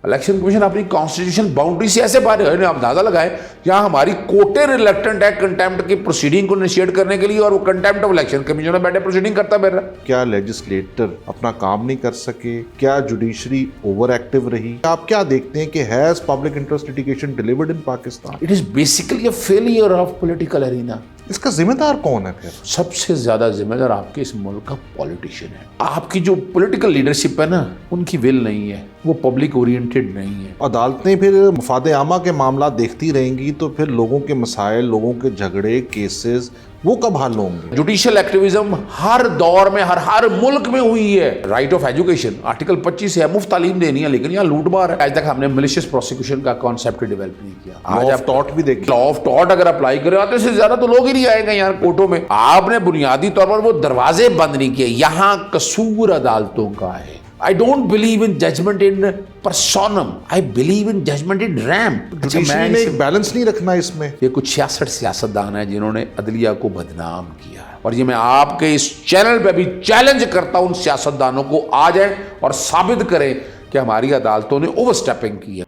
Election commission اپنی constitution boundary سے ایسے باہر ہے. آپ اندازہ لگائیں یہاں ہماری کوٹے ریلیکٹنٹ ہے کنٹیمپٹ کی پروسیڈنگ کو انیشیٹ کرنے کے لیے, اور وہ کنٹیمپٹ آف الیکشن کمیشن میں بیٹھے پروسیڈنگ کرتا پھر رہا. کیا لیجسلیٹر اپنا کام نہیں کر سکے؟ کیا جوڈیشری اوور ایکٹیو رہی؟ آپ کیا دیکھتے ہیں کہ has public interest litigation delivered in Pakistan? It is basically a failure of political arena. اس کا ذمہ دار کون ہے پھر؟ سب سے زیادہ ذمہ دار آپ کے اس ملک کا پولیٹیشین ہے. آپ کی جو پولیٹیکل لیڈرشپ ہے نا, ان کی ول نہیں ہے, وہ پبلک اورینٹیڈ نہیں ہے. عدالتیں پھر مفاد عامہ کے معاملات دیکھتی رہیں گی تو پھر لوگوں کے مسائل, لوگوں کے جھگڑے, کیسز وہ کب حل ہوں گے؟ جوڈیشل ایکٹیویزم ہر دور میں ہر ملک میں ہوئی ہے. رائٹ آف ایجوکیشن آرٹیکل 25 ہے, مفت تعلیم دینی ہے, لیکن یہاں لوٹ مار ہے. آج تک ہم نے ملیشیس پروسیکیوشن کا کانسیپٹ ڈیولپ نہیں کیا. لا آف ٹاٹ بھی دیکھیں, لا آف ٹاٹ اگر اپلائی کرے آتے سے زیادہ تو لوگ ہی نہیں آئے گا یہاں کورٹوں میں. آپ نے بنیادی طور پر وہ دروازے بند نہیں کیے. یہاں قصور عدالتوں کا ہے. I don't believe in judgment in personam. I believe in judgment in RAM. Judiciary نے ایک بیلنس نہیں رکھنا اس میں. یہ کچھ 66 سیاستدان ہیں جنہوں نے عدلیہ کو بدنام کیا ہے, اور یہ میں آپ کے اس چینل پہ بھی چیلنج کرتا ہوں ان سیاستدانوں کو آ جائیں اور ثابت کریں کہ ہماری عدالتوں نے اوور سٹیپنگ کی ہے.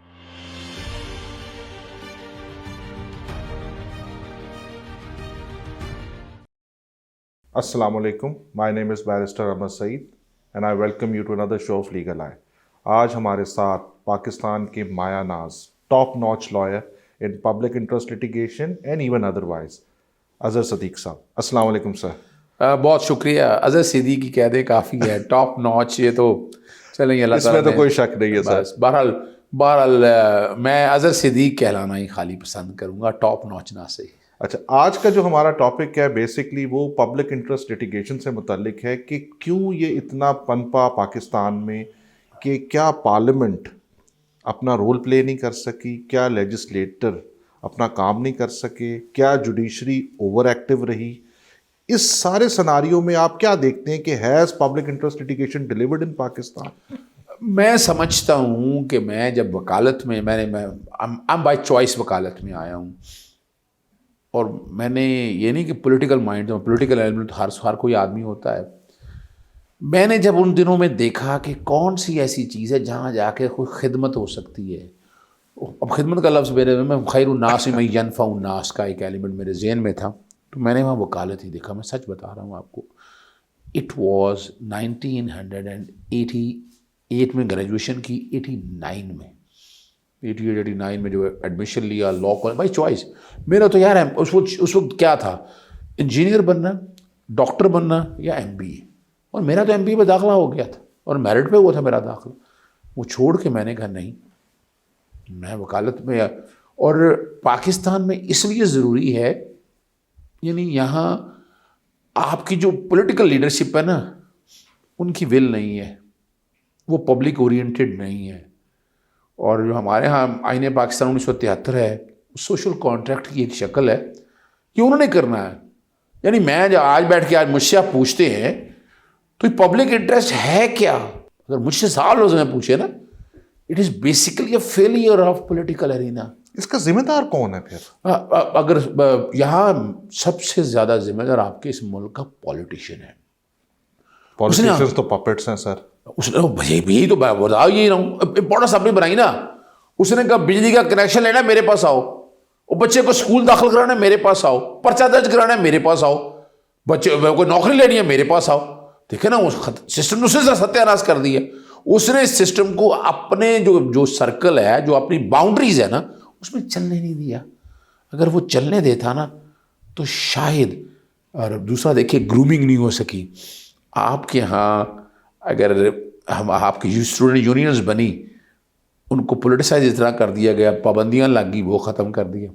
السلام علیکم, my name is barrister Ahmed Saeed and I welcome you to another show of Legal Eye. آج ہمارے ساتھ پاکستان کے مایہ ناز top notch lawyer in public interest litigation and even otherwise Azhar Siddique صاحب. السلام علیکم سر. بہت شکریہ. اظہر صدیقی کہہ دیں کافی ہے, ٹاپ ناچ یہ تو چلیں اللہ تعالیٰ, اس میں تو کوئی شک نہیں ہے سر. بہرحال میں اظہر صدیق کہلانا ہی خالی پسند کروں گا, ٹاپ ناچ نہ سے. اچھا, آج کا جو ہمارا ٹاپک ہے بیسکلی وہ پبلک انٹرسٹ لٹیگیشن سے متعلق ہے کہ کیوں یہ اتنا پنپا پاکستان میں, کہ کیا پارلیمنٹ اپنا رول پلے نہیں کر سکی, کیا لیجسلیٹر اپنا کام نہیں کر سکے, کیا جوڈیشری اوور ایکٹیو رہی. اس سارے سناریو میں آپ کیا دیکھتے ہیں کہ has public interest litigation delivered in Pakistan? میں سمجھتا ہوں کہ میں جب وکالت میں بائی چوائس وکالت میں آیا ہوں, اور میں نے یہ نہیں کہ پولیٹیکل مائنڈ, پولیٹیکل ایلیمنٹ ہر کوئی آدمی ہوتا ہے. میں نے جب ان دنوں میں دیکھا کہ کون سی ایسی چیز ہے جہاں جا کے کوئی خدمت ہو سکتی ہے. اب خدمت کا لفظ میرے میں خیر الناس میں ینفع الناس کا ایک ایلیمنٹ میرے ذہن میں تھا, تو میں نے وہاں وکالت ہی دیکھا. میں سچ بتا رہا ہوں آپ کو, اٹ واز 1988 میں گریجویشن کی, 89 میں جو ایڈمیشن لیا لا کالج بائی چوائس. میرا تو یار اس وقت کیا تھا, انجینئر بننا, ڈاکٹر بننا یا MBA, اور میرا تو MBA میں داخلہ ہو گیا تھا اور میرٹ پہ ہوا تھا میرا داخلہ. وہ چھوڑ کے میں نے کہا نہیں, میں وکالت میں. اور پاکستان میں اس لیے ضروری ہے, یعنی یہاں آپ کی جو پولیٹیکل لیڈرشپ ہے نا, ان کی ول نہیں ہے, وہ پبلک اورینٹیڈ نہیں ہے. اور جو ہمارے ہاں آئین پاکستان 1973 ہے, سوشل کانٹریکٹ کی ایک شکل ہے کہ انہوں نے کرنا ہے. یعنی میں جو آج بیٹھ کے آج مجھ سے آپ پوچھتے ہیں تو یہ پبلک انٹرسٹ ہے کیا, اگر مجھ سے سال روز میں پوچھے نا, it is basically a failure of political arena. اس کا ذمہ دار کون ہے پھر؟ اگر یہاں سب سے زیادہ ذمہ دار آپ کے اس ملک کا پولیٹیشین ہے. پولیٹیشنز تو پپٹس ہیں سر. اس نے یہی تو بتا یہی رہا ہوں, امپورٹنس اپنی بنائی نا. اس نے کہا بجلی کا کنیکشن لینا میرے پاس آؤ, وہ بچے کو اسکول داخل کرانا میرے پاس آؤ, پرچہ درج کرانا میرے پاس آؤ, بچے کوئی نوکری لینی ہے میرے پاس آؤ. دیکھیں نا اس سسٹم نے ستیہ ناش کر دیا. اس نے اس سسٹم کو اپنے جو سرکل ہے, جو اپنی باؤنڈریز ہے نا, اس میں چلنے نہیں دیا. اگر وہ چلنے دیتا نا تو شاید. اور دوسرا دیکھیے گرومنگ نہیں ہو سکی. آپ کے ہاں اگر آپ کی اسٹوڈنٹ یونینز بنی, ان کو پولیٹیسائز اس طرح کر دیا گیا, پابندیاں لگ گئی, وہ ختم کر دیا.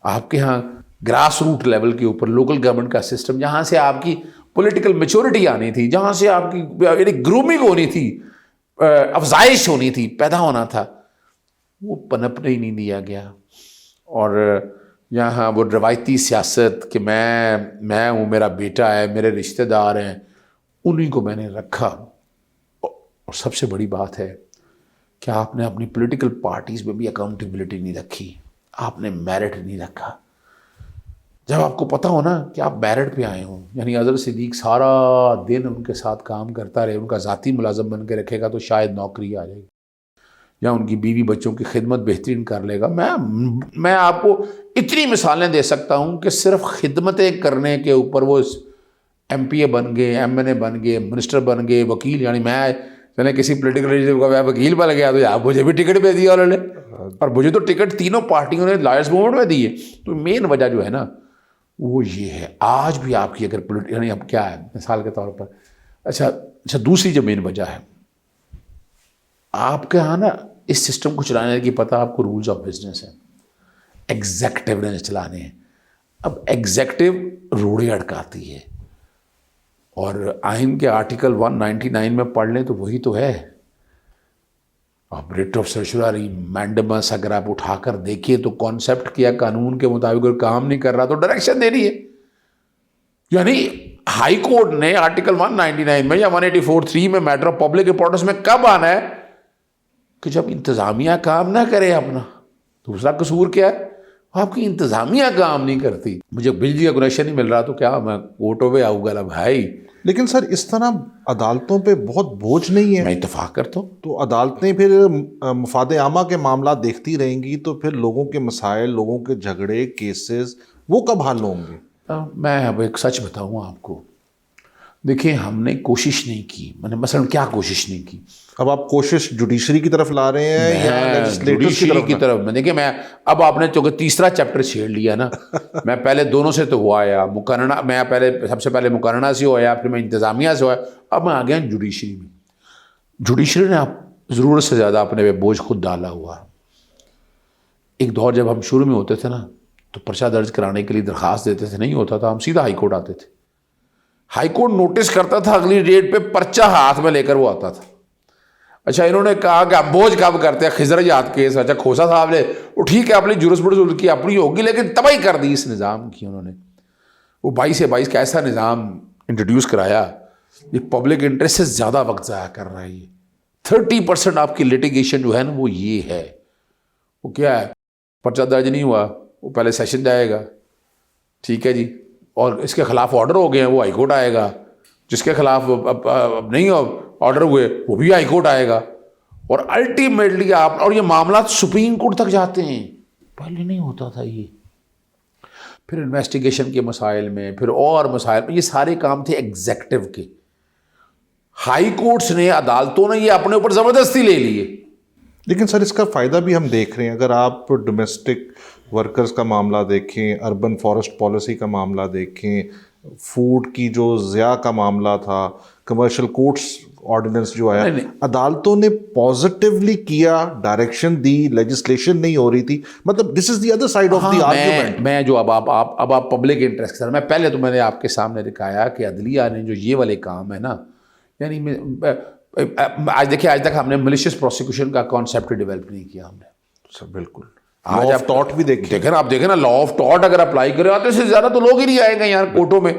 آپ کے ہاں گراس روٹ لیول کے اوپر لوکل گورنمنٹ کا سسٹم, جہاں سے آپ کی پولیٹیکل میچورٹی آنی تھی, جہاں سے آپ کی گرومنگ ہونی تھی, افزائش ہونی تھی, پیدا ہونا تھا, وہ پنپنے ہی نہیں دیا گیا. اور یہاں وہ روایتی سیاست کہ میں ہوں, میرا بیٹا ہے, میرے رشتہ دار ہیں, انہیں کو میں نے رکھا. اور سب سے بڑی بات ہے کہ آپ نے اپنی پولیٹیکل پارٹیز میں بھی اکاؤنٹیبلٹی نہیں رکھی, آپ نے میرٹ نہیں رکھا. جب آپ کو پتہ ہو نا کہ آپ میرٹ پہ آئے ہوں, یعنی اظہر صدیق سارا دن ان کے ساتھ کام کرتا رہے, ان کا ذاتی ملازم بن کے رکھے گا تو شاید نوکری آ جائے گی. یا ان کی بیوی بچوں کی خدمت بہترین کر لے گا. میں آپ کو اتنی مثالیں دے سکتا ہوں کہ صرف خدمتیں کرنے کے اوپر وہ ایم پی اے بن گئے, ایم این اے بن گئے, منسٹر بن گئے, وکیل. یعنی میں کسی پولیٹیکل لیڈر کا وکیل بن گیا تو آپ مجھے بھی ٹکٹ پہ دیا انہوں نے, اور مجھے تو ٹکٹ تینوں پارٹیوں نے لائرس موومنٹ میں دی ہے. تو مین وجہ جو ہے نا وہ یہ ہے. آج بھی آپ کی اگر یعنی اب کیا ہے مثال کے طور پر, اچھا دوسری جو مین وجہ ہے آپ کے یہاں نا اس سسٹم کو چلانے کی پتہ آپ کو رولز آف بزنس ہے, ایگزیکٹو نے چلانے ہیں. اب ایگزیکٹو روڑے اٹکاتی ہے, اور آئین کے آرٹیکل 199 میں پڑھ لیں تو وہی تو ہے. اب ریٹ آف سرچراری مینڈمس اگر آپ اٹھا کر دیکھیے تو کانسیپٹ کیا قانون کے مطابق اگر کام نہیں کر رہا تو ڈائریکشن دے رہی ہے. یعنی ہائی کورٹ نے آرٹیکل 199 میں یا 184(3) میں میٹر آف پبلک امپورٹنس میں کب آنا ہے کہ جب انتظامیہ کام نہ کرے اپنا. دوسرا قصور کیا ہے, آپ کی انتظامیہ کام نہیں کرتی. مجھے بجلی کا کنیکشن نہیں مل رہا تو کیا میں کوٹوں پہ آؤں گا بھائی. لیکن سر اس طرح عدالتوں پہ بہت بوجھ نہیں ہے. میں اتفاق کرتا ہوں. تو عدالتیں پھر مفاد عامہ کے معاملات دیکھتی رہیں گی تو پھر لوگوں کے مسائل, لوگوں کے جھگڑے, کیسز وہ کب حل ہوں گے؟ میں اب ایک سچ بتاؤں آپ کو, دیکھیں ہم نے کوشش نہیں کی. میں نے مثلا کیا کوشش نہیں کی. اب آپ کوشش جوڈیشری کی طرف لا رہے ہیں یا جوڈیشری کی طرف؟ میں دیکھیں میں اب آپ نے چونکہ تیسرا چیپٹر چھیڑ لیا نا, میں پہلے دونوں سے تو ہوا آیا مقررہ, میں پہلے سب سے پہلے مقررہ سے ہوا آیا, پھر میں انتظامیہ سے ہوا, اب میں آ گیا جوڈیشری میں. جوڈیشری نے ضرورت سے زیادہ اپنے پہ بوجھ خود ڈالا ہوا. ایک دور جب ہم شروع میں ہوتے تھے نا تو پرچہ درج کرانے کے لیے درخواست دیتے تھے, نہیں ہوتا تھا ہم سیدھا ہائی کورٹ آتے تھے. ہائی کورٹ نوٹس کرتا تھا اگلی ڈیٹ پہ, پرچہ ہاتھ میں لے کر وہ آتا تھا. اچھا انہوں نے کہا کہ بوجھ کب کرتے ہیں, خضر یاد کیس. اچھا کھوسا صاحب نے وہ ٹھیک ہے اپنی جورسپروڈنس کی اپنی ہوگی, لیکن تباہی کر دی اس نظام کی انہوں نے. وہ 22 کا ایسا نظام انٹروڈیوس کرایا یہ پبلک انٹرسٹ سے زیادہ وقت ضائع کر رہا ہے. یہ 30% آپ کی لٹیگیشن جو ہے نا وہ یہ ہے. وہ کیا ہے, پرچہ درج نہیں ہوا وہ پہلے سیشن جائے گا, ٹھیک ہے جی, اور اس کے خلاف آرڈر ہو گئے ہیں وہ ہائی کورٹ آئے گا, جس کے خلاف اب نہیں آرڈر ہوئے وہ بھی ہائی کورٹ آئے گا, اور الٹیمیٹلی آپ, اور یہ معاملات سپریم کورٹ تک جاتے ہیں. پہلے نہیں ہوتا تھا یہ. پھر انویسٹیگیشن کے مسائل میں, پھر اور مسائل میں, یہ سارے کام تھے ایگزیکٹو کے. ہائی کورٹس نے, عدالتوں نے یہ اپنے اوپر زبردستی لے لیے. لیکن سر اس کا فائدہ بھی ہم دیکھ رہے ہیں. اگر آپ ڈومیسٹک ورکرز کا معاملہ دیکھیں, اربن فارسٹ پالیسی کا معاملہ دیکھیں, فوڈ کی جو ضیاع کا معاملہ تھا, کمرشل کوٹس آرڈیننس جو آیا, عدالتوں نے پازیٹیولی کیا, ڈائریکشن دی, لیجسلیشن نہیں ہو رہی تھی. مطلب this is the other side of the argument. میں جو اب آپ پبلک انٹرسٹ کے ساتھ, میں پہلے تو میں نے آپ کے سامنے دکھایا کہ عدلیہ نے جو یہ والے کام ہے نا, یعنی آج دیکھیں آج تک ہم نے ملیشیس پروسیکیوشن کا کانسیپٹ ڈیولپ نہیں کیا ہم نے. سر بالکل. آج آپ ٹاٹ بھی دیکھیں نا, آپ دیکھیں نا لا آف ٹاٹ اگر اپلائی کریں آتے سے زیادہ تو لوگ ہی نہیں آئے گا یار کورٹوں میں.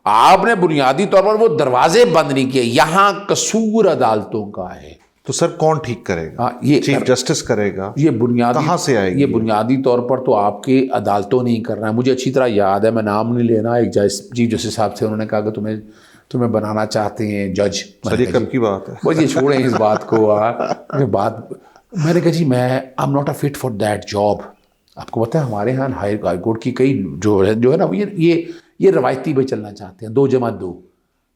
آپ نے بنیادی طور پر وہ دروازے بند نہیں کیے. یہاں قصور عدالتوں کا ہے. تو سر کون ٹھیک کرے گا؟ یہ چیف جسٹس کرے گا. یہ بنیادی کہاں سے آئے گی؟ یہ بنیادی طور پر تو آپ کے عدالتوں نہیں کر رہا ہے. مجھے اچھی طرح یاد ہے, میں نام نہیں لینا, ایک چیف جسٹس صاحب سے انہوں نے کہا کہ تمہیں بنانا چاہتے ہیں جج. سر یہ کب کی بات ہے؟ بس یہ چھوڑیں اس بات کو. میں نے کہا جی میں I am not a fit for that job. آپ کو پتہ ہے ہمارے یہاں ہائی کورٹ کی کئی جو ہے نا یہ روایتی پہ چلنا چاہتے ہیں, 2+2.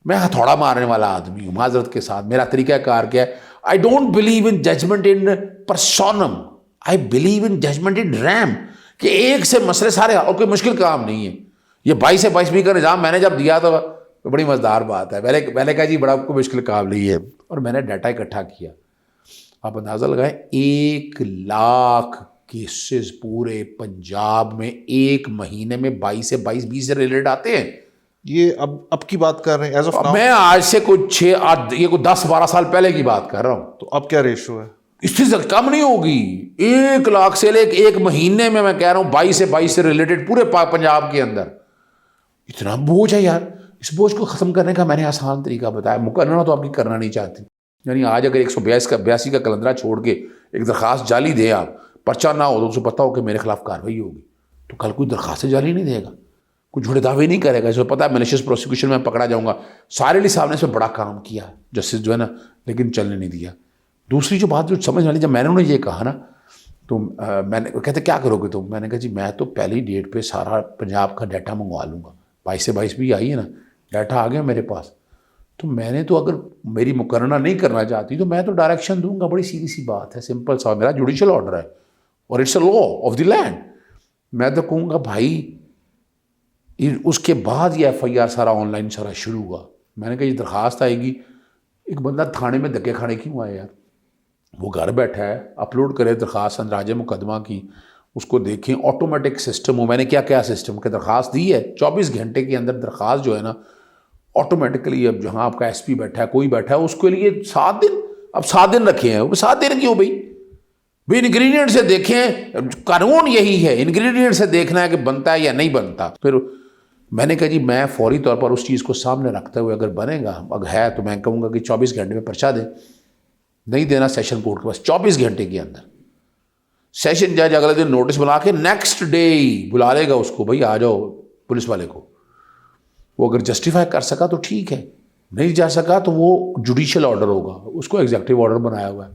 میں ہتھوڑا مارنے والا آدمی ہوں معذرت کے ساتھ. میرا طریقہ کار کیا ہے, I don't believe in judgment in personam, I believe in judgment in rem, کہ ایک سے مسئلے سارے, اور کوئی مشکل کام نہیں ہے. یہ 22 کا نظام میں نے جب دیا تو بڑی مزیدار بات ہے. میں نے کہا جی بڑا کوئی مشکل کام نہیں ہے, اور میں نے ڈیٹا اکٹھا کیا. آپ اندازہ لگائیں 1 لاکھ کیسز پورے پنجاب میں ایک مہینے میں 22 سے 20 سے ریلیٹ آتے ہیں. یہ اب کی بات کر رہے ہیں ایز آف ناؤ؟ میں آج سے کوئی 10-12 سال پہلے کی بات کر رہا ہوں. تو اب کیا ریشو ہے؟ اس سے کم نہیں ہوگی. 1 لاکھ سے لے کے ایک مہینے میں کہہ رہا ہوں 22 سے ریلیٹڈ پورے پنجاب کے اندر. اتنا بوجھ ہے یار. اس بوجھ کو ختم کرنے کا میں نے آسان طریقہ بتایا. مقررہ تو آپ کی کرنا نہیں چاہتی. یعنی آج اگر 182 کا کلندرہ چھوڑ کے ایک درخواست جعلی دیں آپ, پرچہ نہ ہو تو اسے پتہ ہو کہ میرے خلاف کارروائی ہوگی, تو کل کوئی درخواست جعلی نہیں دے گا, کوئی جھوٹے دعوے نہیں کرے گا. اسے پتہ ہے میلیشیس پروسیکیوشن میں پکڑا جاؤں گا. سارے علی صاحب نے اس میں بڑا کام کیا جسٹس جو ہے نا, لیکن چلنے نہیں دیا. دوسری جو بات جو سمجھ والی، جب میں نے انہیں یہ کہا نا تو میں نے کہتے کیا کرو گے تم؟ میں نے کہا جی میں تو پہلی ڈیٹ پہ سارا پنجاب کا ڈیٹا منگوا لوں گا، 22 سے 22 بھی آئی ہے نا، ڈیٹا آ گیا میرے پاس، تو میں نے تو اگر میری مقررہ نہیں کرنا چاہتی تو میں تو ڈائریکشن دوں گا، بڑی سیدھی سی بات ہے، سمپل سا، میرا جوڈیشل آرڈر ہے اور it's a law of the land, میں تو کہوں گا بھائی اس کے بعد یہ ایف آئی آر سارا آن لائن سارا شروع ہوا۔ میں نے کہا یہ درخواست آئے گی، ایک بندہ تھانے میں دھکے کھانے کیوں آئے یار؟ وہ گھر بیٹھا ہے، اپلوڈ کرے درخواست اندراج مقدمہ کی، اس کو دیکھیں، آٹومیٹک سسٹم ہو۔ میں نے کیا سسٹم کہ درخواست دی ہے 24 گھنٹے کے اندر درخواست جو ہے نا آٹومیٹکلی، اب جہاں آپ کا ایس پی بیٹھا ہے کوئی بیٹھا ہے اس کے لیے 7 دن، اب 7 دن رکھے ہیں، 7 دن کیوں بھائی؟ انگریڈینٹ سے دیکھیں، قانون یہی ہے، انگریڈینٹ سے دیکھنا ہے کہ بنتا ہے یا نہیں بنتا۔ پھر میں نے کہا جی میں فوری طور پر اس چیز کو سامنے رکھتے ہوئے اگر بنے گا، اگر ہے تو میں کہوں گا کہ 24 گھنٹے میں پرچہ دیں، نہیں دینا سیشن کورٹ کے پاس 24 گھنٹے کے اندر، سیشن جج اگلے دن نوٹس بنا کے نیکسٹ ڈے بلا لے گا اس کو، بھائی آ جاؤ پولیس والے کو۔ وہ اگر جسٹیفائی کر سکا تو ٹھیک ہے، نہیں جا سکا تو وہ جوڈیشل آرڈر ہوگا، اس کو ایگزیکٹو آرڈر بنایا ہوا ہے،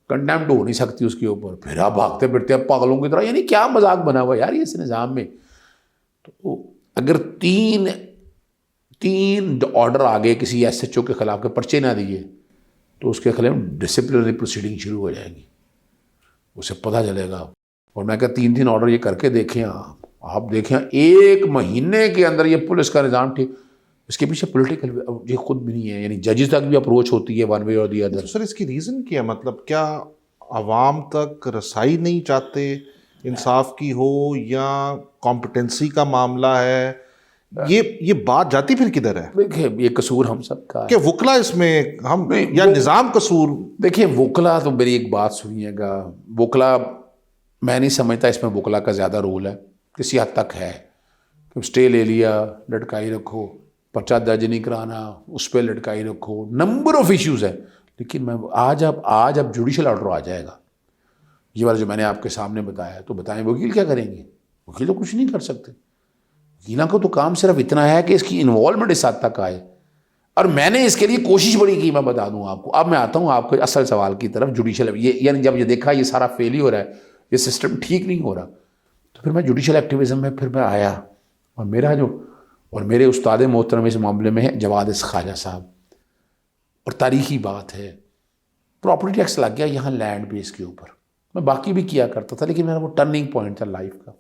کنڈیمڈ ہو نہیں سکتی اس کے اوپر۔ پھر آپ بھاگتے پھرتے آپ پاگلوں کی طرح، یعنی کیا مذاق بنا ہوا ہے یار اس نظام میں۔ تو اگر تین آرڈر آگے کسی ایس ایچ او کے خلاف کے پرچے نہ دیے تو اس کے خلاف ڈسپلنری پروسیڈنگ شروع ہو جائے گی، اسے پتہ چلے گا۔ اور میں کہا 3 آرڈر یہ کر کے دیکھیں آپ دیکھیں 1 مہینے کے اندر یہ پولیس کا نظام ٹھیک۔ اس کے پیچھے پولیٹیکل یہ خود بھی نہیں ہے، یعنی ججز تک بھی اپروچ ہوتی ہے ون وے اور دی ادر۔ سر اس کی ریزن کیا، مطلب کیا عوام تک رسائی نہیں چاہتے انصاف کی ہو، یا کمپٹنسی کا معاملہ ہے؟ یہ بات جاتی پھر کدھر ہے؟ دیکھیں یہ قصور ہم سب کا ہے کہ وکلا اس میں ہم، یا نظام قصور؟ دیکھیں وکلا تو میری ایک بات سنیے گا، وکلا میں نہیں سمجھتا اس میں وکلا کا زیادہ رول ہے، کسی حد تک ہے، اسٹے لے لیا لٹکائی رکھو، پرچہ درج نہیں کرانا اس پہ لٹکائی رکھو، نمبر آف ایشوز ہیں۔ لیکن میں آج اب جوڈیشل آرڈر آ جائے گا، یہ والا جو میں نے آپ کے سامنے بتایا، تو بتائیں وکیل کیا کریں گے؟ وکیل تو کچھ نہیں کر سکتے، وکیلوں کو تو کام صرف اتنا ہے کہ اس کی انوالومنٹ اس حد تک آئے، اور میں نے اس کے لیے کوشش بڑی کی، میں بتا دوں آپ کو۔ اب میں آتا ہوں آپ کو اصل سوال کی طرف، جوڈیشل، یعنی جب یہ دیکھا یہ سارا فیل ہی ہو رہا ہے، یہ سسٹم ٹھیک نہیں ہو رہا، تو پھر میں جوڈیشل ایکٹیویزم میں پھر میں آیا، اور میرے استاد محترم اس معاملے میں ہے جواد خواجہ صاحب، اور تاریخی بات ہے، پراپرٹی ٹیکس لگ گیا یہاں لینڈ بیس کے اوپر، میں باقی بھی کیا کرتا تھا، لیکن میرا وہ ٹرننگ پوائنٹ تھا لائف کا۔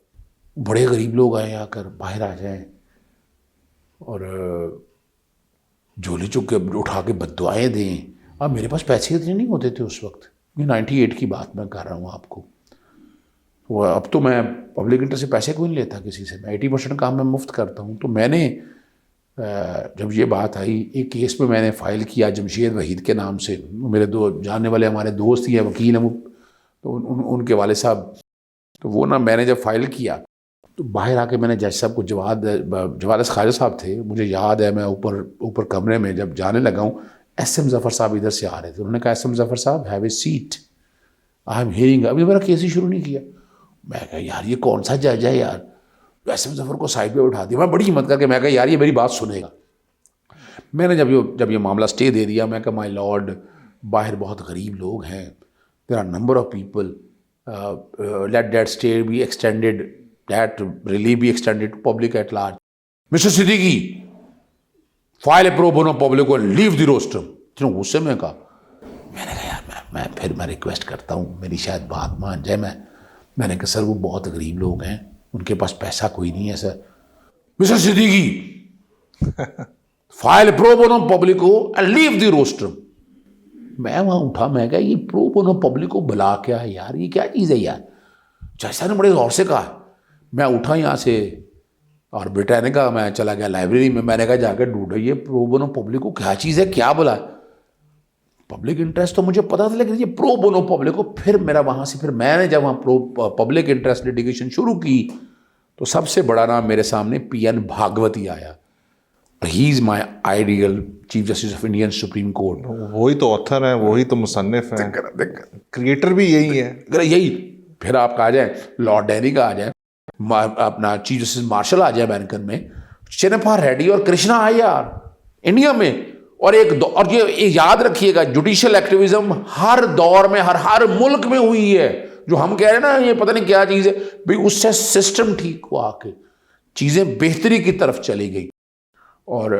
بڑے غریب لوگ آئے آ کر باہر آ جائیں اور جھولی چک کے اٹھا کے بد دعائیں دیں۔ اب میرے پاس پیسے اتنے نہیں ہوتے تھے اس وقت، یہ 98 کی بات میں کر رہا ہوں آپ کو، اب تو میں پبلک انٹرسٹ سے پیسے کوئی نہیں لیتا کسی سے، میں 80% کام میں مفت کرتا ہوں۔ تو میں نے جب یہ بات آئی، ایک کیس میں نے فائل کیا جمشید وحید کے نام سے، میرے جاننے والے ہمارے دوست ہی ہیں، وکیل ہیں وہ، تو ان کے والد صاحب، تو وہ نا میں نے جب فائل کیا تو باہر آ کے میں نے جج صاحب کو، جواد خواجہ صاحب تھے، مجھے یاد ہے، میں اوپر کمرے میں جب جانے لگا ہوں، ایس ایم ظفر صاحب ادھر سے آ رہے تھے، انہوں نے کہا ایس ایم ظفر صاحب have a seat, I am hearing, ابھی میرا کیس ہی شروع نہیں کیا۔ میں کہا یار یہ کون سا جج ہے یار، ایس ایم ظفر کو سائڈ پہ اٹھا دیا، میں بڑی ہمت کر کے میں کہا یار یہ میری بات سنے گا۔ میں نے جب یہ معاملہ سٹے دے دیا، میں کہا مائی لارڈ، باہر بہت غریب لوگ ہیں، there are number of people, let that stay be extended, that relief be extended to public at large. Mister Siddiqui, file a pro bono public اور لیو دی روسٹرم۔ اتنے غصے میں کہا، میں نے کہا یار میں ریکویسٹ کرتا ہوں، میری شاید بات مان جائے۔ میں نے کہا سر وہ بہت غریب لوگ ہیں، ان کے پاس پیسہ کوئی نہیں ہے sir. Mister Siddiqui, file pro bono publico and leave the rostrum. میں وہاں اٹھا، میں کہا یہ پرو بونو پبلکو بلا کیا ہے یار، یہ کیا چیز ہے یار؟ جیسا نے بڑے غور سے کہا، میں اٹھا یہاں سے، اور بیٹا نے کہا میں چلا گیا لائبریری میں نے کہا جا کے ڈھونڈو یہ پرو بونو پبلکو کیا چیز ہے، کیا بولا؟ پبلک انٹرسٹ تو مجھے پتا تھا، لیکن یہ پرو بونو پبلکو، پھر میرا وہاں سے، پھر میں نے جب وہاں پبلک انٹرسٹ لیٹیگیشن شروع کی تو سب سے بڑا نام میرے سامنے پی این بھاگوتی آیا۔ He is my ideal chief justice of Indian supreme court. وہی تو آتھر ہیں، وہی تو مصنف ہیں، کریٹر بھی یہی ہے۔ یہی پھر آپ کا آ جائیں لارڈ ڈیری کا، آ جائیں اپنا چیف جسٹس مارشل آ جائے امریکن میں، چنپا ریڈی اور کرشنا آئر انڈیا میں، اور اور یہ یاد رکھیے گا جوڈیشل ایکٹیویزم ہر دور میں ہر ملک میں ہوئی ہے. جو ہم کہہ رہے ہیں نا یہ پتہ نہیں کیا چیز ہے بھئی، اس سے سسٹم ٹھیک ہوا کے چیزیں بہتری کی طرف چلی گئی. اور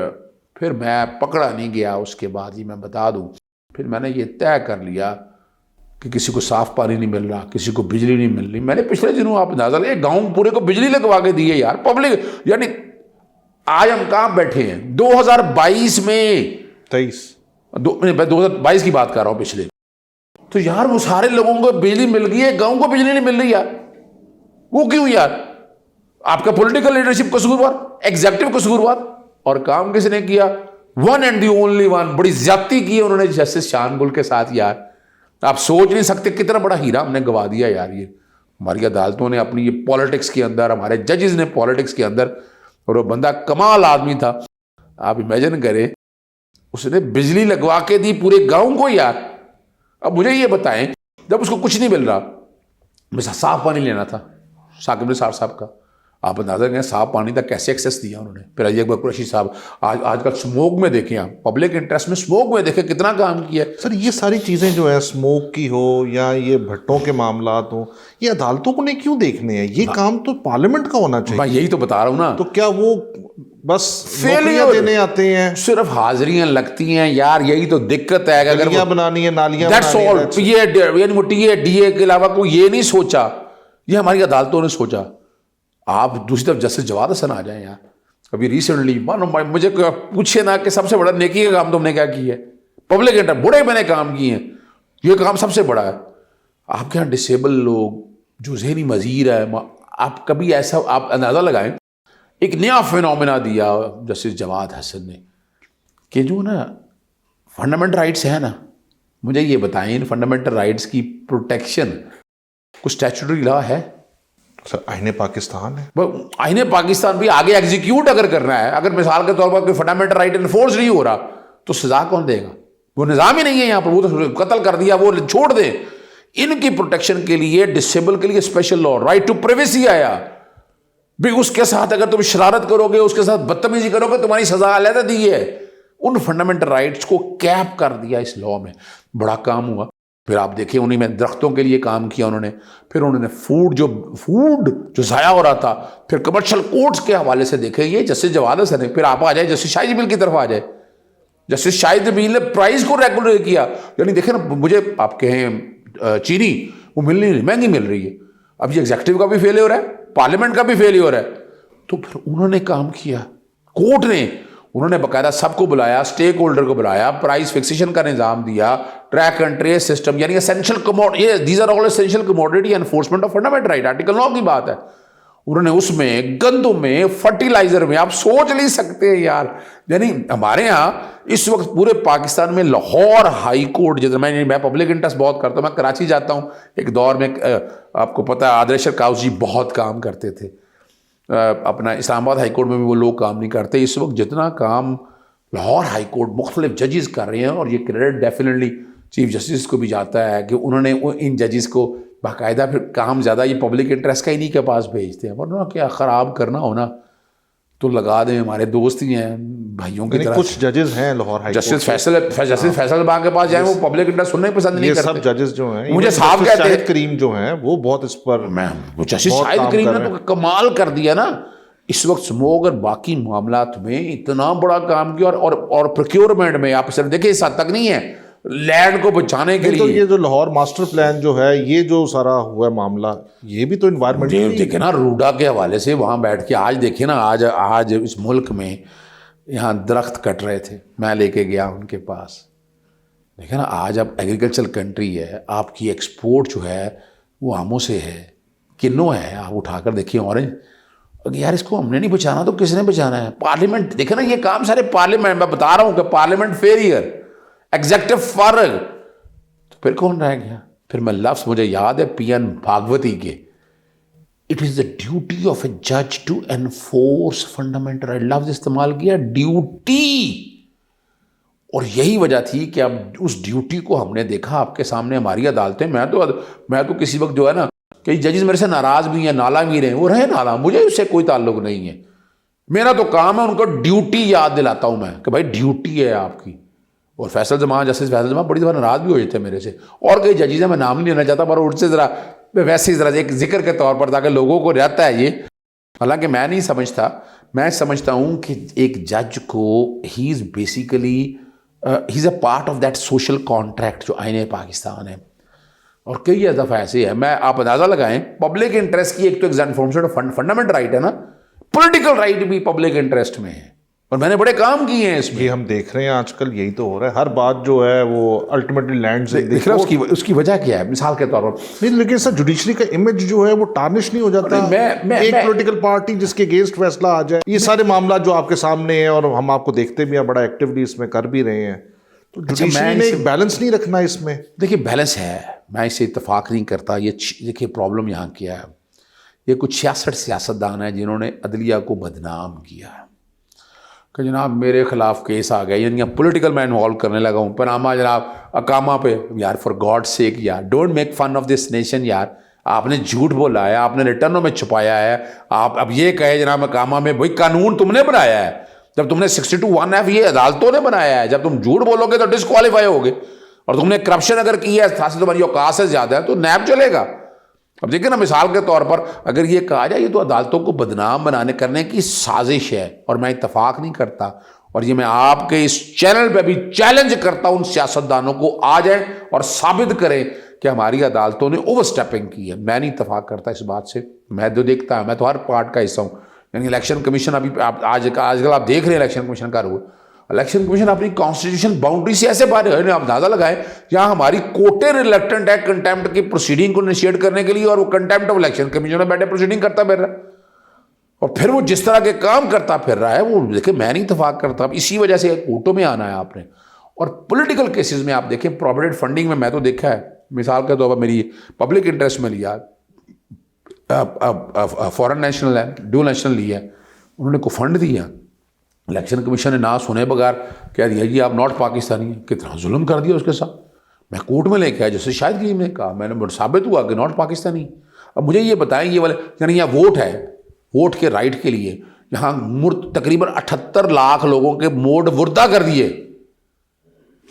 پھر میں پکڑا نہیں گیا اس کے بعد. یہ میں بتا دوں پھر میں نے یہ طے کر لیا کہ کسی کو صاف پانی نہیں مل رہا، کسی کو بجلی نہیں مل رہی. میں نے پچھلے دنوں آپ اندازہ لگے گاؤں پورے کو بجلی لگوا کے دی ہے یار پبلک. یعنی آج ہم کہاں بیٹھے ہیں 2022 میں 2022 کی بات کر رہا ہوں پچھلے. تو یار وہ سارے لوگوں کو بجلی مل گئی ہے، گاؤں کو بجلی نہیں مل رہی یار. وہ کیوں یار؟ آپ کا پولیٹیکل لیڈرشپ قصوروار، ایگزیکٹو قصوروار. اور کام کس نے کیا؟ One and the only one. بڑی زیادتی کی انہوں نے جسٹس شان گل کے ساتھ یار. آپ سوچ نہیں سکتے کتنا بڑا ہیرا ہم نے گوا دیا یار. یہ ہماری عدالتوں نے اپنی یہ پالیٹکس کے اندر، ہمارے ججز نے پالیٹکس کے اندر، اور وہ بندہ کمال آدمی تھا. آپ امیجن کریں اس نے بجلی لگوا کے دی پورے گاؤں کو یار. اب مجھے یہ بتائیں جب اس کو کچھ نہیں مل رہا، مثلا صاف پانی لینا تھا ثاقب نثار صاحب کا، آپ اندازہ کریں صاف پانی تک کیسے ایکسیس دیا انہوں نے. پھر علی اکبر قریشی صاحب آج کل اسموک میں دیکھیں، آپ پبلک انٹرسٹ میں اسموک میں دیکھیں کتنا کام کیا. سر یہ ساری چیزیں جو ہیں اسموک کی ہو یا یہ بھٹوں کے معاملات ہوں، یہ عدالتوں کو نہیں کیوں دیکھنے ہیں؟ یہ کام تو پارلیمنٹ کا ہونا چاہیے. میں یہی تو بتا رہا ہوں نا. تو کیا وہ بس نوکریاں دینے آتے ہیں، صرف حاضریاں لگتی ہیں یار؟ یہی تو دقت ہے. اگر گلیاں بنانی ہے، نالیاں بنانی ہے، ٹی اے کے علاوہ کوئی یہ نہیں سوچا. یہ ہماری عدالتوں نے سوچا. آپ دوسری طرف جسٹس جواد حسن آ جائیں یار. ابھی ریسنٹلی مجھے پوچھے نا کہ سب سے بڑا نیکی کا کام تم نے کیا کی ہے؟ پبلک انٹر بڑے میں نے کام کیے ہیں، یہ کام سب سے بڑا ہے. آپ کے یہاں ڈسیبل لوگ جو ذہنی مزید ہے، آپ کبھی ایسا آپ اندازہ لگائیں ایک نیا فینومینا دیا جسٹس جواد حسن نے کہ جو نا فنڈامنٹل رائٹس ہیں نا، مجھے یہ بتائیں ان فنڈامنٹل رائٹس کی پروٹیکشن کچھ اسٹیچوٹری لا ہے؟ سر آئین پاکستان ہے. آئین پاکستان بھی آگے ایگزیکیوٹ اگر کرنا ہے، اگر مثال کے طور پر کوئی فنڈامنٹل رائٹ انفورس نہیں ہو رہا تو سزا کون دے گا؟ وہ نظام ہی نہیں ہے یہاں پر. وہ تو قتل کر دیا، وہ چھوڑ دیں. ان کی پروٹیکشن کے لیے ڈسیبل کے لیے special law right to privacy آیا بھی. اس کے ساتھ اگر تم شرارت کرو گے، اس کے ساتھ بدتمیزی کرو گے، تمہاری سزا علیحدہ دی ہے. ان فنڈامنٹل رائٹس کو کیپ کر دیا اس لا میں. بڑا کام ہوا. پھر آپ دیکھیں انہیں میں درختوں کے لیے کام کیا انہوں نے. پھر انہوں نے فوڈ جو ضائع ہو رہا تھا، پھر کمرشل کوڈز کے حوالے سے دیکھیں یہ جسٹس جواد حسن ہے. پھر آپ آ جائے جسٹس شاہد جمیل کی طرف آ جائے. جسٹس شاہد جمیل نے پرائز کو ریگولیٹ کیا. یعنی دیکھیں نا، مجھے آپ کہیں چینی وہ ملنی نہیں، مہنگی مل رہی ہے. اب یہ ایگزیکٹو کا بھی فیل ہو رہا ہے، پارلیمنٹ کا بھی فیل ہو رہا ہے. تو پھر انہوں نے کام کیا، کورٹ نے انہوں نے باقاعدہ سب کو بلایا، اسٹیک ہولڈر کو بلایا، پرائز فکسیشن کا نظام دیا، ٹریک اینڈ ٹریس سسٹم. یعنی essential commodity, these are all essential commodity enforcement of fundamental right, article 9 کی بات ہے. انہوں نے اس میں گندوں میں، فرٹیلائزر میں، آپ سوچ نہیں سکتے یار. یعنی ہمارے ہاں اس وقت پورے پاکستان میں لاہور ہائی کورٹ، جیسے میں پبلک انٹرسٹ بہت کرتا ہوں، میں کراچی جاتا ہوں. ایک دور میں آپ کو پتہ ہے آدریشر کاؤس جی بہت کام کرتے تھے. اپنا اسلام آباد ہائی کورٹ میں بھی وہ لوگ کام نہیں کرتے. اس وقت جتنا کام لاہور ہائی کورٹ مختلف ججز کر رہے ہیں، اور یہ کریڈٹ ڈیفینیٹلی چیف جسٹس کو بھی جاتا ہے کہ انہوں نے ان ججز کو باقاعدہ پھر کام زیادہ یہ پبلک انٹرسٹ کا انہی کے پاس بھیجتے ہیں. ورنہ کیا خراب کرنا ہونا تو لگا دیں. ہمارے دوست ہی ہیں، بھائیوں کی طرح. کچھ ججز ہیں لاہور ہائی جسٹس فیصل باغ کے پاس جائیں، وہ پبلک انٹرسٹ سننا ہی پسند نہیں کرتے. یہ سب ججز جو ہیں، مجھے صاحب کہتے ہیں شاہد کریم جو ہیں وہ بہت اس پر، جسٹس شاہد کریم نے تو کمال کر دیا نا. اس وقت سموگ اور باقی معاملات میں اتنا بڑا کام کیا. اور پروکیورمنٹ میں آپ صرف دیکھیں اس حد تک نہیں ہے، لینڈ کو بچانے کے لیے. تو یہ جو لاہور ماسٹر پلان جو ہے، یہ جو سارا ہوا معاملہ، یہ بھی تو انوائرمنٹ دیکھیں نا روڈا کے حوالے سے وہاں بیٹھ کے. آج دیکھیں نا، آج اس ملک میں یہاں درخت کٹ رہے تھے، میں لے کے گیا ان کے پاس. دیکھیں نا آج اب ایگریکلچر کنٹری ہے، آپ کی ایکسپورٹ جو ہے وہ آموں سے ہے، کنوں ہے. آپ اٹھا کر دیکھیں اورنج. یار اس کو ہم نے نہیں بچانا تو کس نے بچانا ہے؟ پارلیمنٹ. دیکھیں نا یہ کام سارے پارلیمنٹ، میں بتا رہا ہوں کہ پارلیمنٹ فیلئر، ایگزیکٹو فارغ. تو پھر کون رہ گیا؟ پھر میں لفظ مجھے یاد ہے پی این بھاگوتی کے، it is the duty of a جج ٹو انفورس فنڈامنٹل رائٹ. لفظ استعمال کیا ڈیوٹی. اور یہی وجہ تھی کہ اب اس ڈیوٹی کو ہم نے دیکھا آپ کے سامنے ہماری عدالتیں. میں تو کسی وقت جو ہے نا، کئی ججز میرے سے ناراض بھی ہیں، نالا بھی رہے ہیں، وہ رہے نالا، مجھے اس سے کوئی تعلق نہیں ہے. میرا تو کام ہے ان کو ڈیوٹی یاد دلاتا ہوں میں کہ بھائی ڈیوٹی ہے آپ کی. اور فیصل زمان جسٹس فیصل زمان بڑی دفعہ ناراض بھی ہو جاتے ہیں میرے سے, اور کئی ججز ہیں, میں نام نہیں لینا چاہتا, پر ان سے ذرا ویسے ہی ذرا ایک ذکر کے طور پر, تاکہ لوگوں کو رہتا ہے یہ. حالانکہ میں نہیں سمجھتا, میں سمجھتا ہوں کہ ایک جج کو he is basically he is a part of that social contract جو آئین پاکستان ہے. اور کئی دفعہ ایسے ہے, میں آپ اندازہ لگائیں, پبلک انٹرسٹ کی ایک تو انفارمیشن فنڈامنٹل رائٹ ہے نا, پولیٹیکل رائٹ بھی پبلک انٹرسٹ میں ہے, اور میں نے بڑے کام کیے ہیں اس میں. یہ ہم دیکھ رہے ہیں آج کل یہی تو ہو رہا ہے, ہر بات جو ہے وہ الٹیمیٹلی لینڈ سے دیکھ رہا ہے. اس کی وجہ کیا ہے مثال کے طور پر؟ نہیں, لیکن سر جوڈیشری کا امیج جو ہے وہ ٹارنش نہیں ہو جاتا. ایک پولیٹیکل پارٹی جس کے اگینسٹ فیصلہ آ جائے, یہ سارے معاملات جو آپ کے سامنے ہیں اور ہم آپ کو دیکھتے بھی ہیں, بڑا ایکٹیولی اس میں کر بھی رہے ہیں, تو جوڈیشری نے ایک بیلنس نہیں رکھنا اس میں. دیکھیے بیلنس ہے, میں اسے اتفاق نہیں کرتا. یہ دیکھیے پرابلم یہاں کیا ہے, یہ کچھ 66 سیاستدان ہیں جنہوں نے عدلیہ کو بدنام کیا ہے کہ جناب میرے خلاف کیس آ گیا, یعنی پولیٹیکل میں انوالو کرنے لگا ہوں, پاناما جناب اقامہ پہ. یار فار گاڈ سیک یار, don't make fun of this nation یار. آپ نے جھوٹ بولا ہے, آپ نے ریٹرنوں میں چھپایا ہے, آپ اب یہ کہے جناب اقامہ میں بھائی قانون تم نے بنایا ہے, جب تم نے 62(1)(f) یہ عدالتوں نے بنایا ہے, جب تم جھوٹ بولو گے تو ڈسکوالیفائی ہوگے, اور تم نے کرپشن اگر کی ہے خاص تمہاری اوقات سے زیادہ ہے تو نیب چلے گا. اب دیکھیں نا مثال کے طور پر اگر یہ کہا جائے یہ تو عدالتوں کو بدنام بنانے کرنے کی سازش ہے, اور میں اتفاق نہیں کرتا, اور یہ میں آپ کے اس چینل پہ بھی چیلنج کرتا ہوں ان سیاستدانوں کو, آ جائیں اور ثابت کریں کہ ہماری عدالتوں نے اوور اسٹیپنگ کی ہے. میں نہیں اتفاق کرتا اس بات سے, میں جو دیکھتا ہوں, میں تو ہر پارٹ کا حصہ ہوں. یعنی الیکشن کمیشن ابھی آج کل آپ دیکھ رہے ہیں الیکشن کمیشن کا رول, الیکشن کمیشن اپنی کانسٹیٹیوشن باؤنڈری سے ایسے باہر ہے, آپ اندازہ لگائیں یہاں ہماری کوٹے ریلیکٹنٹ ہے کنٹیمپٹ کی پروسیڈنگ کو انیشیٹ کرنے کے لیے, اور وہ کنٹیمپٹ آف الیکشن کمیشن میں بیٹھے پروسیڈنگ کرتا پھر رہا ہے, اور پھر وہ جس طرح کے کام کرتا پھر رہا ہے وہ دیکھیں میں نہیں اتفاق کرتا. اسی وجہ سے کوٹوں میں آنا ہے آپ نے. اور پولیٹیکل کیسز میں آپ دیکھیں پروویڈنٹ فنڈنگ میں تو دیکھا ہے, مثال کے طور پر میری پبلک انٹرسٹ میں لیا, فورن نیشنل ہے, ڈو نیشنل لیا, انہوں نے کو فنڈ دیا, الیکشن کمیشن نے نہ سنے بغیر کہہ دیا جی آپ ناٹ پاکستانی ہیں. کتنا ظلم کر دیا اس کے ساتھ. میں کورٹ میں لے کے آیا, جیسے شاہد کریم نے کہا, میں نے ثابت ہوا کہ ناٹ پاکستانی. اب مجھے یہ بتائیں یہ والے یعنی یہاں ووٹ ہے, ووٹ کے رائٹ کے لیے یہاں تقریباً 78 لاکھ لوگوں کے موڈ وردہ کر دیے,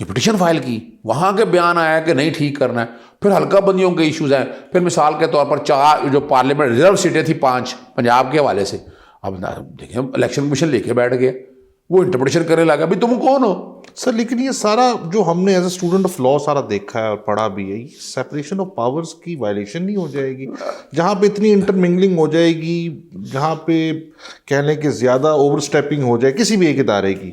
یہ پٹیشن فائل کی, وہاں کے بیان آیا کہ نہیں ٹھیک کرنا ہے. پھر حلقہ بندیوں کے ایشوز ہیں, پھر مثال کے طور پر 4 جو پارلیمنٹ ریزرو سیٹیں تھیں 5 پنجاب کے حوالے سے, اب دیکھیں الیکشن کمیشن لے کے بیٹھ گیا, وہ انٹرپریٹیشن کرنے لگا بھی تم کون ہو سر. لیکن یہ سارا جو ہم نے as a student of law سارا دیکھا ہے اور پڑھا بھی ہے, یہ سیپریشن آف پاورز کی وائلیشن نہیں ہو جائے گی جہاں پہ اتنی انٹرمنگلنگ ہو جائے گی, جہاں پہ کہہ لیں کہ زیادہ اوور اسٹیپنگ ہو جائے کسی بھی ایک ادارے کی.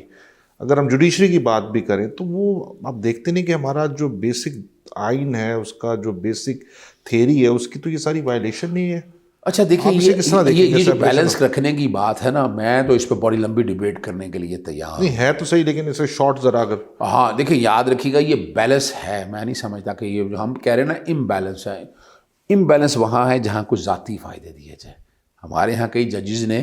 اگر ہم جوڈیشری کی بات بھی کریں تو وہ آپ دیکھتے نہیں کہ ہمارا جو بیسک آئین ہے, اس کا جو بیسک تھیری ہے, اس کی تو یہ ساری وائلیشن نہیں ہے. اچھا دیکھیں یہ جو بیلنس رکھنے کی بات ہے نا, میں تو اس پہ بڑی لمبی ڈیبیٹ کرنے کے لیے تیار نہیں ہے تو صحیح, لیکن اسے شارٹ ذرا اگر ہاں دیکھیں یاد رکھیے گا یہ بیلنس ہے. میں نہیں سمجھتا کہ یہ جو ہم کہہ رہے ہیں نا امبیلنس ہے, امبیلنس وہاں ہے جہاں کچھ ذاتی فائدے دیے جائیں. ہمارے یہاں کئی ججز نے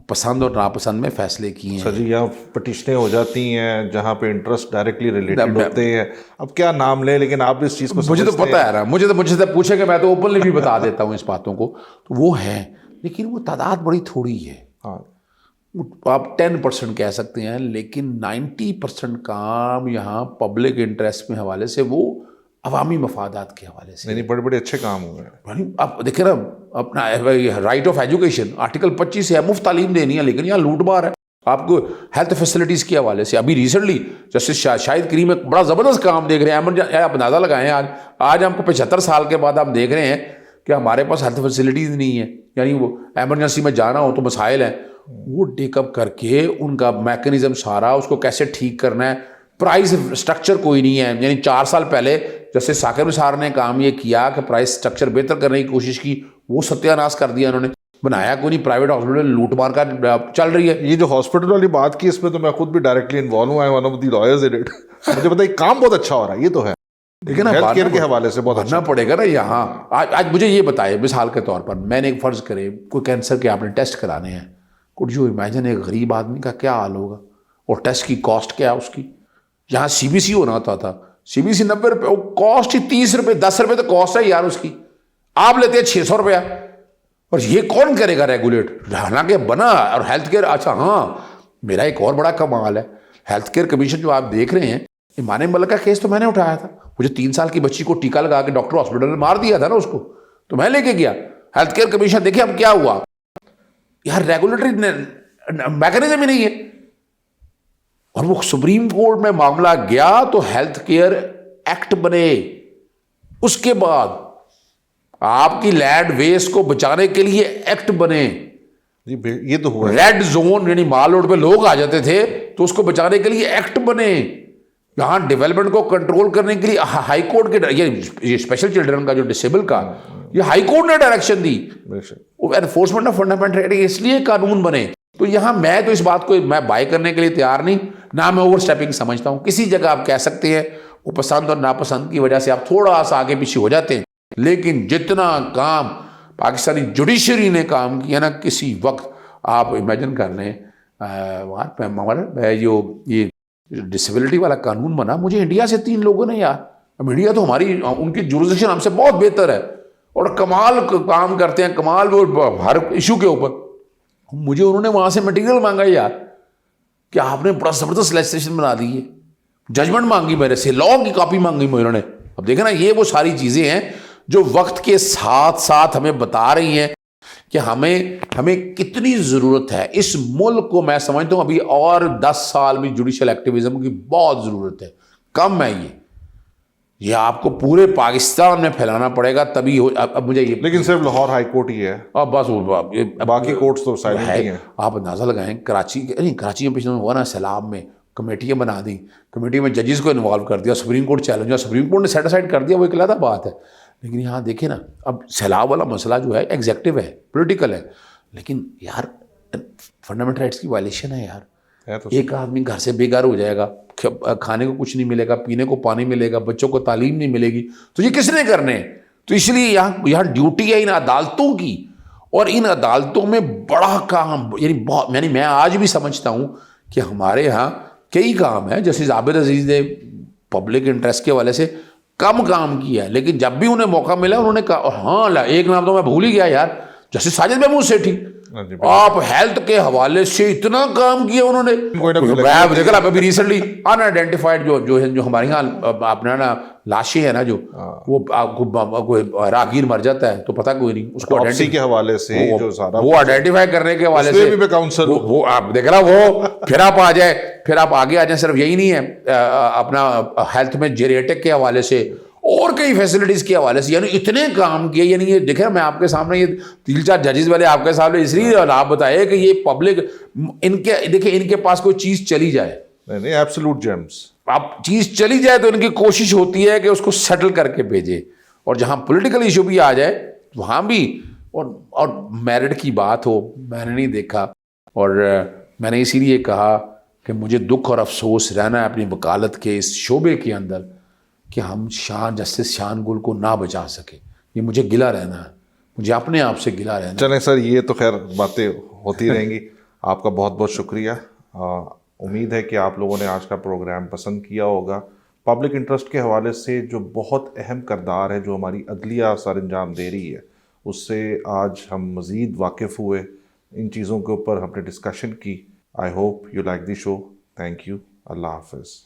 پسند اور ناپسند میں فیصلے کیے ہیں. سر جی یہاں پٹیشنیں ہو جاتی ہیں جہاں پہ انٹرسٹ ڈائریکٹلی ریلیٹڈ ہوتے ہیں, اب کیا نام لیں, لیکن آپ اس چیز کو مجھے تو پتہ ہے نا, مجھے سے پوچھے کہ میں تو اوپنلی بھی بتا دیتا ہوں اس باتوں کو, تو وہ ہے, لیکن وہ تعداد بڑی تھوڑی ہے. ہاں آپ 10% کہہ سکتے ہیں, لیکن 90% کام یہاں پبلک انٹرسٹ کے حوالے سے وہ عوامی مفادات کے حوالے سے. نہیں بڑے بڑے اچھے کام ہوئے ہیں. آپ دیکھیں نا اپنا رائٹ آف ایجوکیشن آرٹیکل 25 ہے, مفت تعلیم دینی ہے, لیکن یہاں لوٹ مار ہے. آپ کو ہیلتھ فیسلٹیز کے حوالے سے ابھی ریسنٹلی جسٹس شاہد کریم ایک بڑا زبردست کام دیکھ رہے ہیں. آپ اندازہ لگائیں آج ہم کو 75 سال کے بعد ہم دیکھ رہے ہیں کہ ہمارے پاس ہیلتھ فیسلٹیز نہیں ہے, یعنی وہ ایمرجنسی میں جانا ہو تو مسائل ہیں. وہ ٹیک اپ کر کے ان کا میکنزم سارا اس کو کیسے ٹھیک کرنا ہے. پرائز اسٹرکچر کوئی نہیں ہے, یعنی 4 سال پہلے جیسے ثاقب نثار نے کام یہ کیا کہ پرائز اسٹرکچر بہتر کرنے کی کوشش کی, وہ ستیہ ناش کر دیا انہوں نے, بنایا کوئی نہیں. پرائیویٹ ہاسپٹل لوٹ مار کا چل رہی ہے. یہ جو ہاسپٹل والی بات کی اس میں تو میں خود بھی ڈائریکٹلی انوالو ہوں, one of the lawyers in it. مجھے پتا ہے کام بہت اچھا ہو رہا ہے, یہ تو ہے, لیکن ہیلتھ کیئر کے حوالے سے بہت بھرنا پڑے گا نا یہاں. آج مجھے یہ بتائے مثال کے طور پر, میں نے ایک فرض کرے کوئی کینسر کے آپ نے ٹیسٹ کرانے ہیں, کچھ جو امیجن ایک غریب آدمی کا کیا حال ہوگا, اور ٹیسٹ کی کاسٹ کیا اس کی. یہاں سی بی سی ہونا ہوتا تھا, سی بی سی 90 روپے, کاسٹ ہی 30 روپے 10 روپے تو کاسٹ ہے یار اس کی, آپ لیتے ہیں 600 روپیہ. اور یہ کون کرے گا ریگولیٹ, حالانکہ بنا. اور ہیلتھ کیئر, اچھا ہاں میرا ایک اور بڑا کمال ہے, ہیلتھ کیئر کمیشن جو آپ دیکھ رہے ہیں ایمان ملک کا کیس تو میں نے اٹھایا تھا، وہ جو 3 سال کی بچی کو ٹیکا لگا کے ڈاکٹر ہاسپٹل میں مار دیا تھا نا، اس کو تو میں لے کے گیا ہیلتھ کیئر کمیشن. دیکھیں اب کیا ہوا یار، ریگولیٹری میکنزم ہی نہیں ہے. اور وہ سپریم کورٹ میں معاملہ گیا تو ہیلتھ کیئر ایکٹ بنے، اس کے بعد آپ کی لینڈ ویسٹ کو بچانے کے لیے ایکٹ بنے. یہ تو ہوا ریڈ زون یعنی مال روڈ پہ لوگ آ جاتے تھے تو اس کو بچانے کے لیے ایکٹ بنے. یہاں ڈیولپمنٹ کو کنٹرول کرنے کے لیے ہائی کورٹ کے یہ اسپیشل چلڈرن کا جو ڈسیبل کا یہ ہائی کورٹ نے ڈائریکشن دی. انفورسمنٹ آف فنڈامنٹل رائٹ اس لیے قانون بنے. تو یہاں میں تو اس بات کو میں بائی کرنے کے لیے تیار نہیں، نہ میں اوور اسٹیپنگ سمجھتا ہوں. کسی جگہ آپ کہہ سکتے ہیں وہ پسند اور ناپسند کی وجہ سے آپ تھوڑا سا آگے پیچھے ہو جاتے ہیں، لیکن جتنا کام پاکستانی جوڈیشری نے کام کیا نا، کسی وقت آپ امیجن کر لیں وہاں پہ ہمارا جو یہ ڈسیبلٹی والا قانون بنا، مجھے انڈیا سے 3 لوگوں نے یار، اب انڈیا تو ہماری ان کی جورسڈکشن ہم سے بہت بہتر ہے اور کمال کام کرتے ہیں، کمال وہ ہر ایشو کے اوپر. مجھے انہوں نے وہاں سے مٹیریل مانگا یار کہ آپ نے بڑا زبردست لیجسلیشن بنا دی ہے، ججمنٹ مانگی میرے سے، لا کی کاپی مانگی انہوں نے. اب دیکھیں نا، یہ وہ ساری چیزیں ہیں جو وقت کے ساتھ ساتھ ہمیں بتا رہی ہیں کہ ہمیں کتنی ضرورت ہے. اس ملک کو میں سمجھتا ہوں ابھی اور 10 سال میں جوڈیشل ایکٹیویزم کی بہت ضرورت ہے. کم ہے یہ آپ کو پورے پاکستان میں پھیلانا پڑے گا تبھی ہو. اب مجھے یہ لیکن صرف لاہور ہائی کورٹ ہی ہے، اب بس باقی کورٹس تو سائلنٹ ہی ہیں. آپ اندازہ لگائیں کراچی میں پچھلے ہوا نا سیلاب میں کمیٹیاں بنا دی، کمیٹی میں ججز کو انوالو کر دیا، سپریم کورٹ چیلنج ہوا، سپریم کورٹ نے سیٹ اسائڈ کر دیا، وہ ایک علیحدہ بات ہے. لیکن یہاں دیکھیں نا، اب سیلاب والا مسئلہ جو ہے ایگزیکٹو ہے، پولیٹیکل ہے، لیکن یار فنڈامنٹل رائٹس کی وائلیشن ہے یار. ایک آدمی گھر سے بے گھر ہو جائے گا، کھانے کو کچھ نہیں ملے گا، پینے کو پانی ملے گا، بچوں کو تعلیم نہیں ملے گی، تو یہ کس نے کرنے؟ تو اس لیے یہاں ڈیوٹی ہے ان عدالتوں کی، اور ان عدالتوں میں بڑا کام یعنی میں آج بھی سمجھتا ہوں کہ ہمارے ہاں کئی کام ہیں. جسٹس عابد عزیز نے پبلک انٹرسٹ کے والے سے کم کام کیا ہے، لیکن جب بھی انہیں موقع ملا انہوں نے کہا. ہاں ایک نام تو میں بھول ہی گیا یار، جسٹس ساجد محمود سیٹھی، آپ ہیلتھ کے حوالے سے اتنا کام کیا انہوں نے. دیکھا ابھی ریسنٹلی ان آئیڈینٹیفائڈ جو ہمارے یہاں اپنا نا لاشیں ہیں نا، جو وہ راگیر مر جاتا ہے تو پتہ کوئی نہیں اس کو کے حوالے سے وہ آئیڈینٹیفائی کرنے کے حوالے سے وہ آپ دیکھ رہا وہ پھر آپ آ جائے، پھر آپ آگے آ جائیں. صرف یہی نہیں ہے، اپنا ہیلتھ میں جیریٹک کے حوالے سے اور کئی فیسلٹیز کے حوالے سے، یعنی اتنے کام کیے. یعنی یہ دیکھیں میں آپ کے سامنے یہ 3-4 ججز والے آپ کے سامنے اس لیے آپ بتائے کہ یہ پبلک دیکھیں ان کے پاس کوئی چیز چلی جائے، نہیں ایبسولوٹ جیمز، اب چیز چلی جائے تو ان کی کوشش ہوتی ہے کہ اس کو سیٹل کر کے بھیجے، اور جہاں پولیٹیکل ایشو بھی آ جائے وہاں بھی اور میرٹ کی بات ہو. میں نے نہیں دیکھا، اور میں نے اسی لیے کہا کہ مجھے دکھ اور افسوس رہنا ہے اپنی وکالت کے اس شعبے کے اندر کہ ہم جسٹس شان گل کو نہ بچا سکے. یہ مجھے گلا رہنا ہے، مجھے اپنے آپ سے گلا رہنا ہے. چلیں سر، یہ تو خیر باتیں ہوتی رہیں گی. آپ کا بہت بہت شکریہ. امید ہے کہ آپ لوگوں نے آج کا پروگرام پسند کیا ہوگا. پبلک انٹرسٹ کے حوالے سے جو بہت اہم کردار ہے جو ہماری عدلیہ سر انجام دے رہی ہے، اس سے آج ہم مزید واقف ہوئے. ان چیزوں کے اوپر ہم نے ڈسکشن کی. I hope you like the show. Thank you. اللہ حافظ.